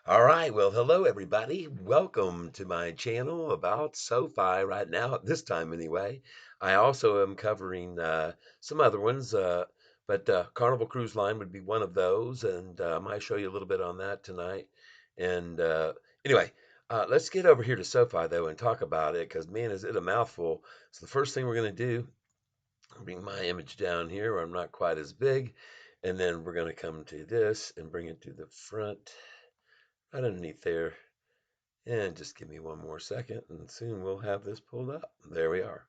All right, well, hello everybody. Welcome to my channel about SoFi right now, at this time anyway. I also am covering some other ones, but Carnival Cruise Line would be one of those, and I might show you a little bit on that tonight. And anyway, let's get over here to SoFi though and talk about it because man, is it a mouthful. So the first thing we're going to do, bring my image down here where I'm not quite as big, and then we're going to come to this and bring it to the front, right underneath there. And just give me one more second, and soon we'll have this pulled up. There we are.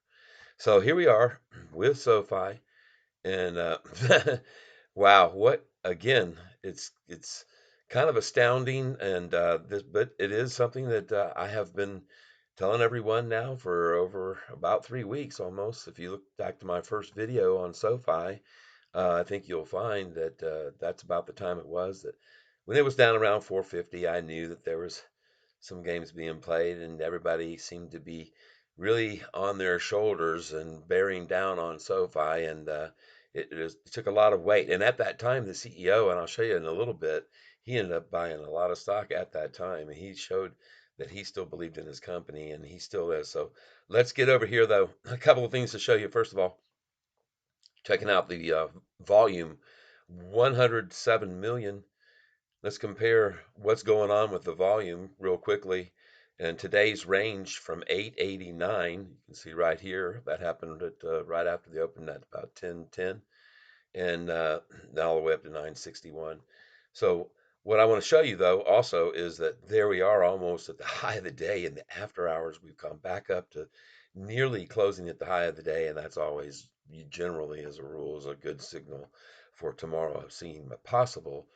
So here we are with SoFi, and wow, what again? It's kind of astounding, and but it is something that I have been telling everyone now for over about 3 weeks almost. If you look back to my first video on SoFi, I think you'll find that that's about the time it was that when it was down around 450. I knew that there was some games being played, and everybody seemed to be really on their shoulders and bearing down on SoFi, and it took a lot of weight. And at that time, the CEO, and I'll show you in a little bit, he ended up buying a lot of stock at that time, and he showed that he still believed in his company, and he still is. So let's get over here, though. A couple of things to show you. First of all, checking out the volume, 107 million. Let's compare what's going on with the volume real quickly. And today's range from 889, you can see right here, that happened at right after the open at about 10:10, and now all the way up to 961. So what I want to show you though also is that there we are almost at the high of the day. In the after hours, we've come back up to nearly closing at the high of the day, and that's always generally, as a rule, is a good signal for tomorrow of seeing a possible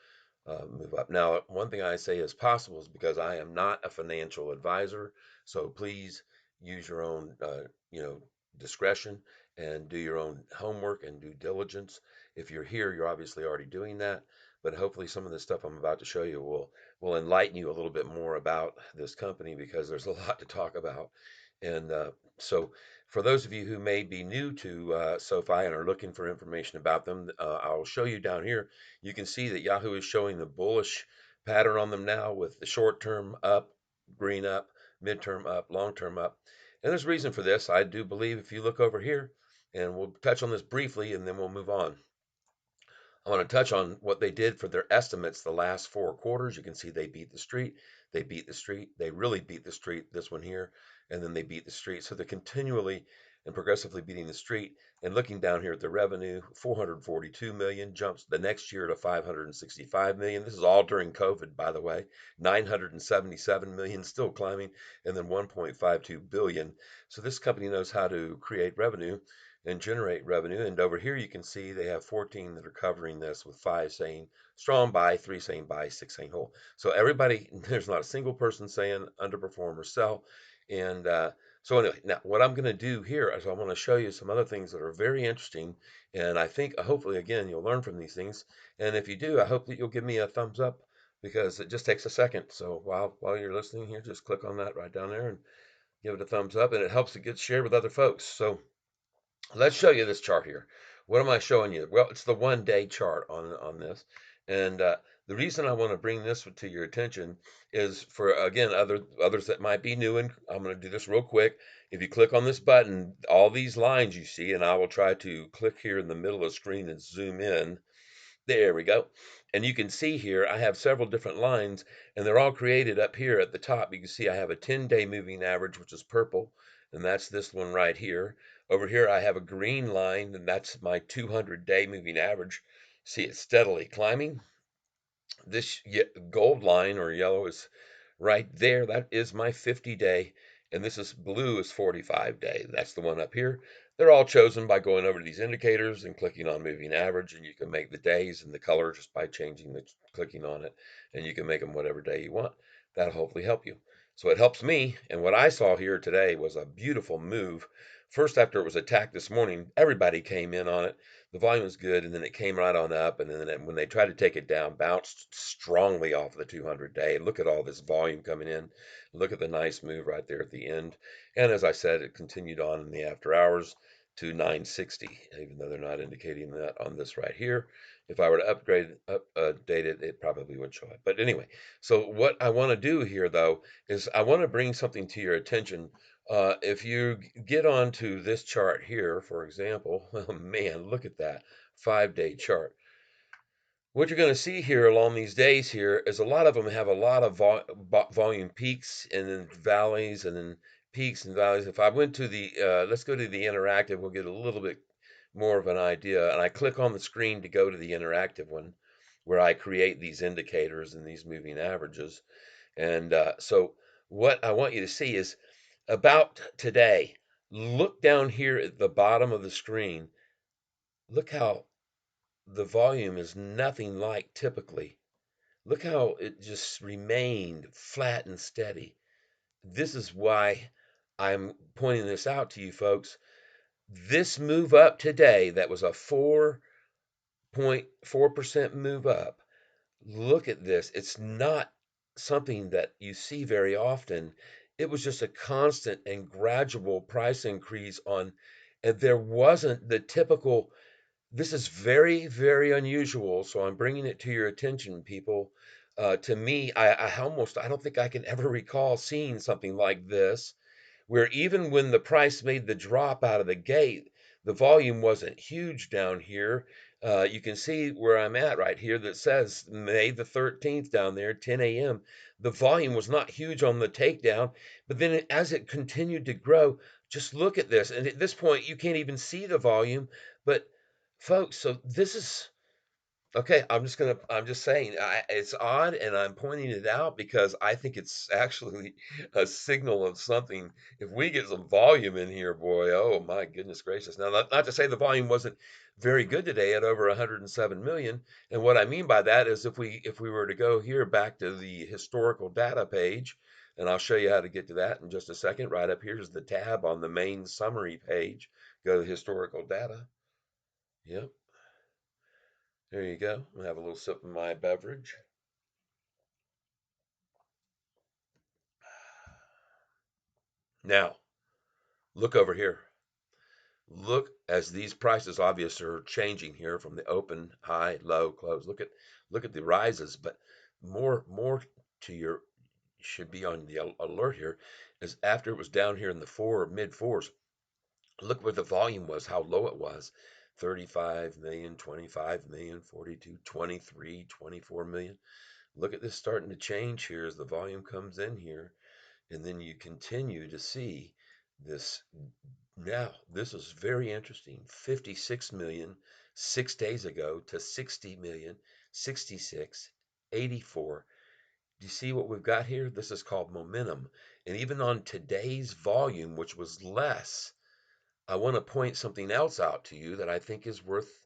move up. Now, one thing I say is possible is because I am not a financial advisor, so please use your own, discretion and do your own homework and due diligence. If you're here, you're obviously already doing that, but hopefully some of the stuff I'm about to show you will enlighten you a little bit more about this company because there's a lot to talk about. And so, for those of you who may be new to SoFi and are looking for information about them, I'll show you down here. You can see that Yahoo is showing the bullish pattern on them now with the short term up, green up, midterm up, long term up. And there's reason for this. I do believe if you look over here, and we'll touch on this briefly and then we'll move on. I want to touch on what they did for their estimates the last 4 quarters. You can see they beat the street, they beat the street, they really beat the street, this one here, and then they beat the street. So they're continually and progressively beating the street. And looking down here at the revenue, 442 million jumps the next year to 565 million. This is all during COVID, by the way. 977 million still climbing, and then 1.52 billion. So this company knows how to create revenue and generate revenue. And over here, you can see they have 14 that are covering this, with 5 saying strong buy, 3 saying buy, 6 saying hold. So everybody, there's not a single person saying underperform or sell. And so anyway, now what I'm going to do here is I want to show you some other things that are very interesting. And I think hopefully, again, you'll learn from these things. And if you do, I hope that you'll give me a thumbs up because it just takes a second. So while you're listening here, just click on that right down there and give it a thumbs up, and it helps it get shared with other folks. So let's show you this chart here. What am I showing you? Well, it's the 1 day chart on this. And the reason I want to bring this to your attention is for, again, others that might be new, and I'm going to do this real quick. If you click on this button, all these lines you see, and I will try to click here in the middle of the screen and zoom in. There we go. And you can see here, I have several different lines, and they're all created up here at the top. You can see I have a 10-day moving average, which is purple, and that's this one right here. Over here, I have a green line, and that's my 200-day moving average. See it steadily climbing. This gold line or yellow is right there. That is my 50-day, and this is blue is 45-day. That's the one up here. They're all chosen by going over to these indicators and clicking on moving average, and you can make the days and the color just by clicking on it, and you can make them whatever day you want. That'll hopefully help you. So it helps me, and what I saw here today was a beautiful move. First, after it was attacked this morning, everybody came in on it. The volume was good, and then it came right on up, and then when they tried to take it down, bounced strongly off the 200-day. Look at all this volume coming in. Look at the nice move right there at the end. And as I said, it continued on in the after hours. to 960, even though they're not indicating that on this right here. If I were to update it, it probably would show it. But anyway, so what I want to do here, though, is I want to bring something to your attention. If you get onto this chart here, for example, oh man, look at that 5-day chart. What you're going to see here along these days here is a lot of them have a lot of volume peaks and then valleys and then peaks and valleys. If I went to the, let's go to the interactive, we'll get a little bit more of an idea. And I click on the screen to go to the interactive one where I create these indicators and these moving averages. And so what I want you to see is about today. Look down here at the bottom of the screen. Look how the volume is nothing like typically. Look how it just remained flat and steady. This is why I'm pointing this out to you folks. This move up today, that was a 4.4% move up. Look at this. It's not something that you see very often. It was just a constant and gradual price increase on, and there wasn't the typical. This is very, very unusual, so I'm bringing it to your attention, people. To me, I don't think I can ever recall seeing something like this, where even when the price made the drop out of the gate, the volume wasn't huge down here. You can see where I'm at right here that says May the 13th down there, 10 a.m. The volume was not huge on the takedown, but then as it continued to grow, just look at this. And at this point, you can't even see the volume, but folks, so this is okay. I'm just saying, it's odd, and I'm pointing it out because I think it's actually a signal of something. If we get some volume in here, boy, oh my goodness gracious. Now, not to say the volume wasn't very good today at over 107 million. And what I mean by that is if we were to go here back to the historical data page, and I'll show you how to get to that in just a second. Right up here is the tab on the main summary page. Go to historical data. Yep. There you go. I'll have a little sip of my beverage. Now, look over here. Look as these prices obviously are changing here from the open, high, low, close. Look at the rises, but more to your should be on the alert here is after it was down here in the mid fours. Look where the volume was, how low it was. 35 million, 25 million, 42, 23, 24 million. Look at this starting to change here as the volume comes in here. And then you continue to see this. Now, this is very interesting. 56 million 6 days ago to 60 million, 66, 84. Do you see what we've got here? This is called momentum. And even on today's volume, which was less, I want to point something else out to you that I think is worth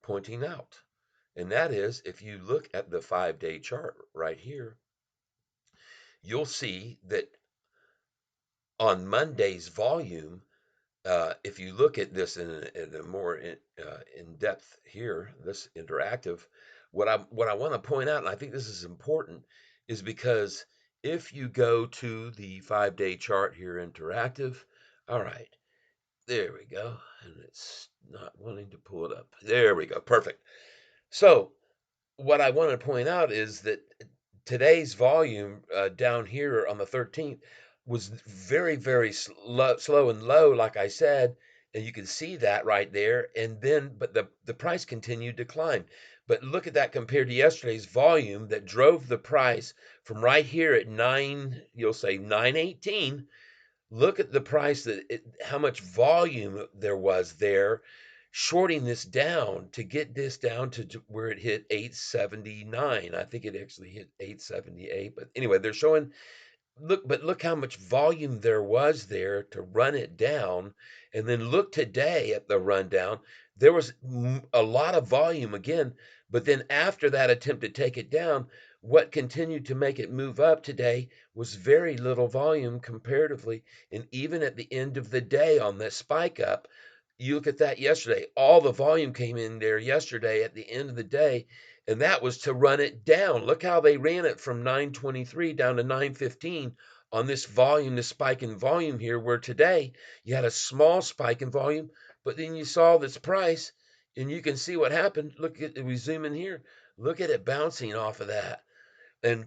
pointing out. And that is if you look at the 5-day chart right here, you'll see that on Monday's volume, if you look at this in a more in depth here, this interactive, what I want to point out, and I think this is important, is because if you go to the 5-day chart here, interactive, all right, there we go, and it's not wanting to pull it up. There we go, perfect. So what I want to point out is that today's volume down here on the 13th was very, very slow and low, like I said, and you can see that right there. And then, but the price continued to climb. But look at that compared to yesterday's volume that drove the price from right here at you'll say 918. Look at the price how much volume there was there, shorting this down to get this down to where it hit 879. I think it actually hit 878. But anyway, they're showing look how much volume there was there to run it down. And then look today at the rundown. There was a lot of volume again, but then after that attempt to take it down, what continued to make it move up today was very little volume comparatively. And even at the end of the day on this spike up, you look at that yesterday, all the volume came in there yesterday at the end of the day, and that was to run it down. Look how they ran it from 923 down to 915 on this volume, this spike in volume here, where today you had a small spike in volume, But then you saw this price, and you can see what happened. Look at we zoom in here. Look at it bouncing off of that. And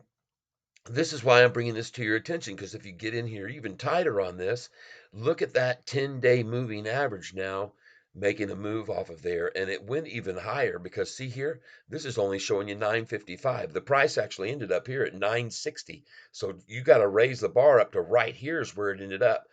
this is why I'm bringing this to your attention, because if you get in here even tighter on this, look at that 10-day moving average now making a move off of there, and it went even higher because see here, this is only showing you 955. The price actually ended up here at 960. So you got to raise the bar up to right here is where it ended up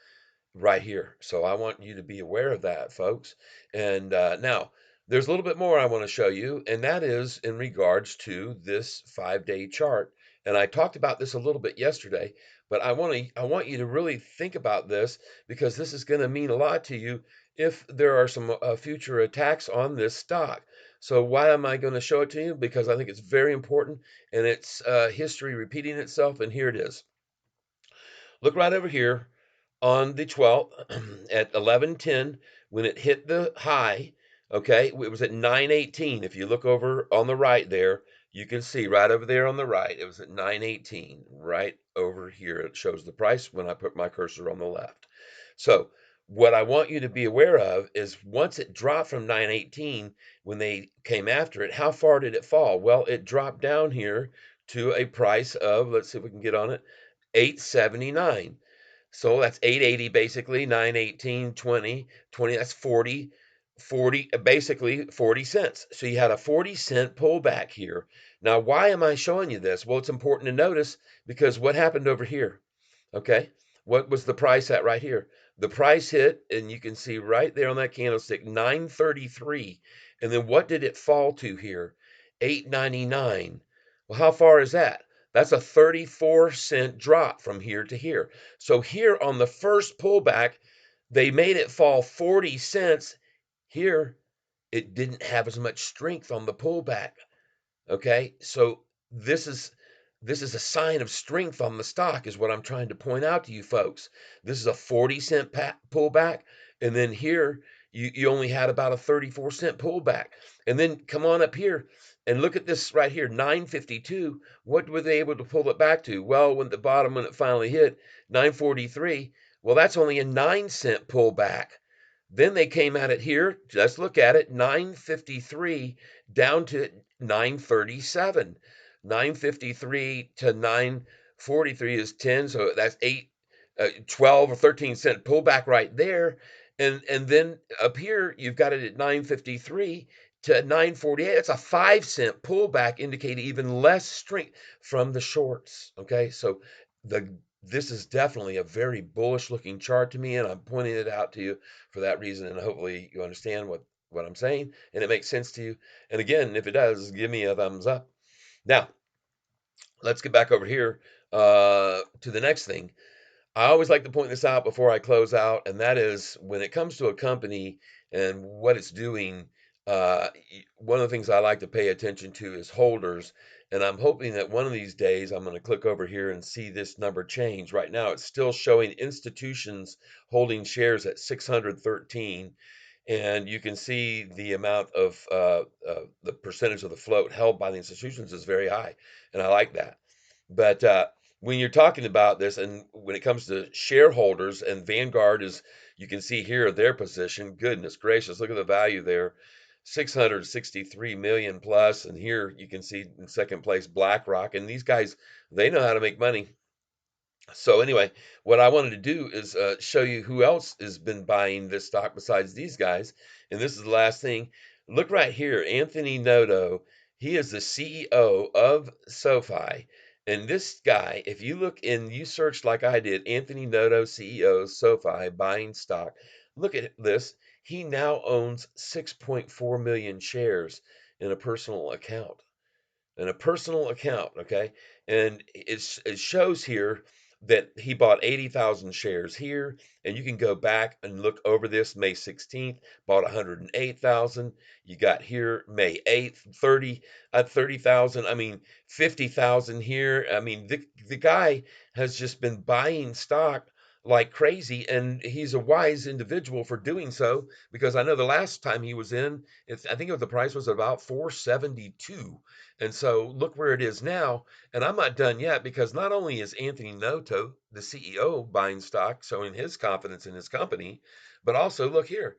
right here. So I want you to be aware of that, folks. And now there's a little bit more I want to show you, and that is in regards to this 5-day chart. And I talked about this a little bit yesterday, but I want you to really think about this because this is going to mean a lot to you if there are some future attacks on this stock. So why am I going to show it to you? Because I think it's very important, and it's history repeating itself. And here it is. Look right over here on the 12th at 11:10 when it hit the high. Okay, it was at 9:18. If you look over on the right there, you can see right over there on the right, it was at 9:18. Right over here, it shows the price when I put my cursor on the left. So, what I want you to be aware of is once it dropped from 9:18, when they came after it, how far did it fall? Well, it dropped down here to a price of, let's see if we can get on it, 879. So that's 880 basically, 918, 20, 20, that's 40, 40, basically 40 cents. So you had a 40-cent pullback here. Now, why am I showing you this? Well, it's important to notice because what happened over here? Okay. What was the price at right here? The price hit, and you can see right there on that candlestick, 933. And then what did it fall to here? 899. Well, how far is that? That's a 34-cent drop from here to here. So here on the first pullback, they made it fall 40 cents. Here, it didn't have as much strength on the pullback. Okay, so this is this is a sign of strength on the stock, is what I'm trying to point out to you folks. This is a 40-cent pullback, and then here you only had about a 34-cent pullback. And then come on up here and look at this right here, 952. What were they able to pull it back to? Well, when the bottom when it finally hit 943, well, that's only a 9-cent pullback. Then they came at it here. Let's look at it. 953 down to 937. 953 to 943 is 10. So that's 12 or 13-cent pullback right there. And then up here, you've got it at 953 to 948. It's a 5-cent pullback, indicating even less strength from the shorts. Okay. So the this is definitely a very bullish looking chart to me, and I'm pointing it out to you for that reason, and hopefully you understand what I'm saying and it makes sense to you. And again, if it does, give me a thumbs up. Now, let's get back over here to the next thing. I always like to point this out before I close out, and that is when it comes to a company and what it's doing. One of the things I like to pay attention to is holders, and I'm hoping that one of these days I'm going to click over here and see this number change. Right now, it's still showing institutions holding shares at 613, and you can see the amount of the percentage of the float held by the institutions is very high, and I like that. But when you're talking about this, and when it comes to shareholders, and Vanguard is, you can see here their position. Goodness gracious, look at the value there, 663 million plus, and here you can see in second place BlackRock, and these guys, they know how to make money. So anyway, what I wanted to do is show you who else has been buying this stock besides these guys. And this is the last thing. Look right here, Anthony Noto. He is the CEO of Sofi. And this guy, if you look and you search like I did, Anthony Noto, CEO, Sofi, buying stock, look at this. He now owns 6.4 million shares in a personal account, okay? And it shows here that he bought 80,000 shares here, and you can go back and look over this. May 16th, bought 108,000. You got here May 8th, 30,000. I mean, 50,000 here. I mean, the guy has just been buying stock like crazy, and he's a wise individual for doing so, because I know the last time he was in, I think the price was about 472. And so look where it is now. And I'm not done yet, because not only is Anthony Noto, the CEO, buying stock, showing his confidence in his company, but also look here.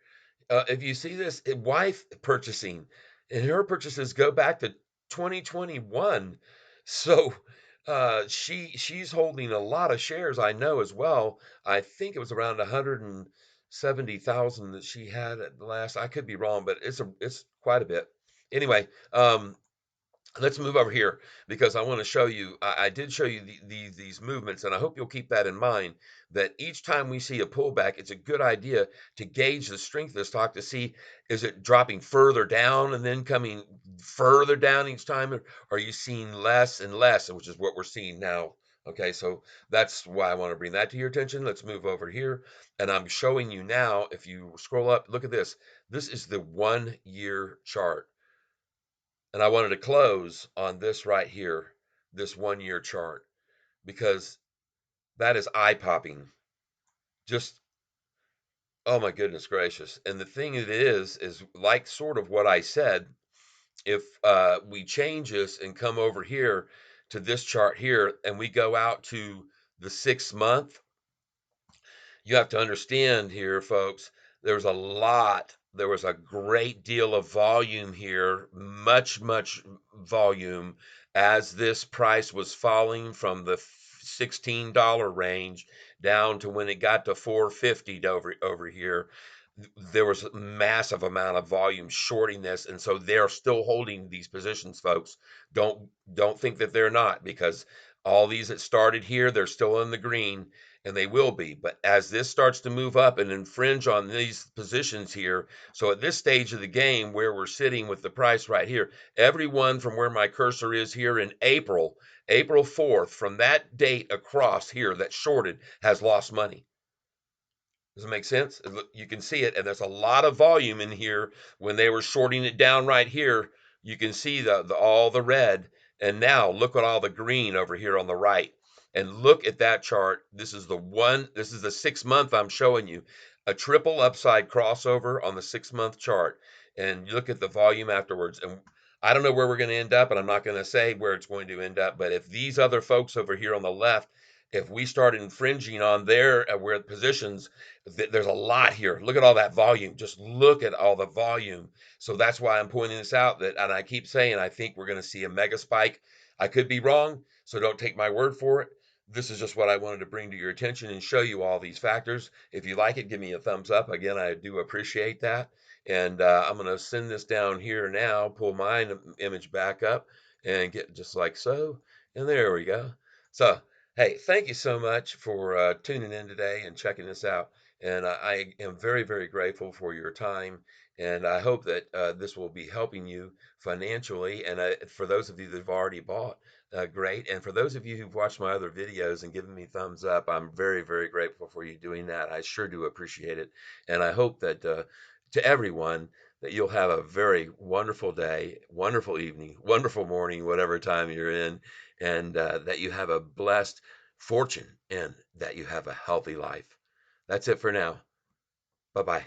If you see this, wife purchasing, and her purchases go back to 2021. So she's holding a lot of shares, I know as well. I think it was around 170,000 that she had at the last. I could be wrong, but it's quite a bit. Anyway, let's move over here because I want to show you. I did show you these movements, and I hope you'll keep that in mind. That each time we see a pullback, it's a good idea to gauge the strength of the stock to see, is it dropping further down and then coming further down each time, or are you seeing less and less, which is what we're seeing now. Okay, so that's why I want to bring that to your attention. Let's move over here, and I'm showing you now. If you scroll up, look at this. This is the 1 year chart. And I wanted to close on this right here, this 1 year chart, because that is eye popping. Just, oh my goodness gracious. And the thing it is like sort of what I said. If we change this and come over here to this chart here and we go out to the 6 month, you have to understand here, folks, there was a great deal of volume here, much volume as this price was falling from the $16 range down to when it got to 450 over here. There was a massive amount of volume shorting this, and so they're still holding these positions, folks. Don't think that they're not, because all these that started here, they're still in the green, and they will be. But as this starts to move up and infringe on these positions here, so at this stage of the game where we're sitting with the price right here, everyone from where my cursor is here in April 4th, from that date across here that shorted has lost money. Does it make sense? You can see it, and there's a lot of volume in here. When they were shorting it down right here, you can see the all the red, and now look at all the green over here on the right. And look at that chart. This is the 6 month I'm showing you. A triple upside crossover on the 6 month chart. And you look at the volume afterwards. And I don't know where we're going to end up, and I'm not going to say where it's going to end up. But if these other folks over here on the left, if we start infringing on their where positions, there's a lot here. Look at all that volume. Just look at all the volume. So that's why I'm pointing this out. And I keep saying I think we're going to see a mega spike. I could be wrong, so don't take my word for it. This is just what I wanted to bring to your attention and show you all these factors. If you like it, give me a thumbs up. Again, I do appreciate that. And I'm going to send this down here now, pull my image back up and get just like so. And there we go. So, hey, thank you so much for tuning in today and checking this out. And I am very grateful for your time. And I hope that this will be helping you financially. And for those of you that have already bought, great. And for those of you who've watched my other videos and given me thumbs up, I'm very grateful for you doing that. I sure do appreciate it. And I hope that to everyone, that you'll have a very wonderful day, wonderful evening, wonderful morning, whatever time you're in, and that you have a blessed fortune and that you have a healthy life. That's it for now. Bye bye.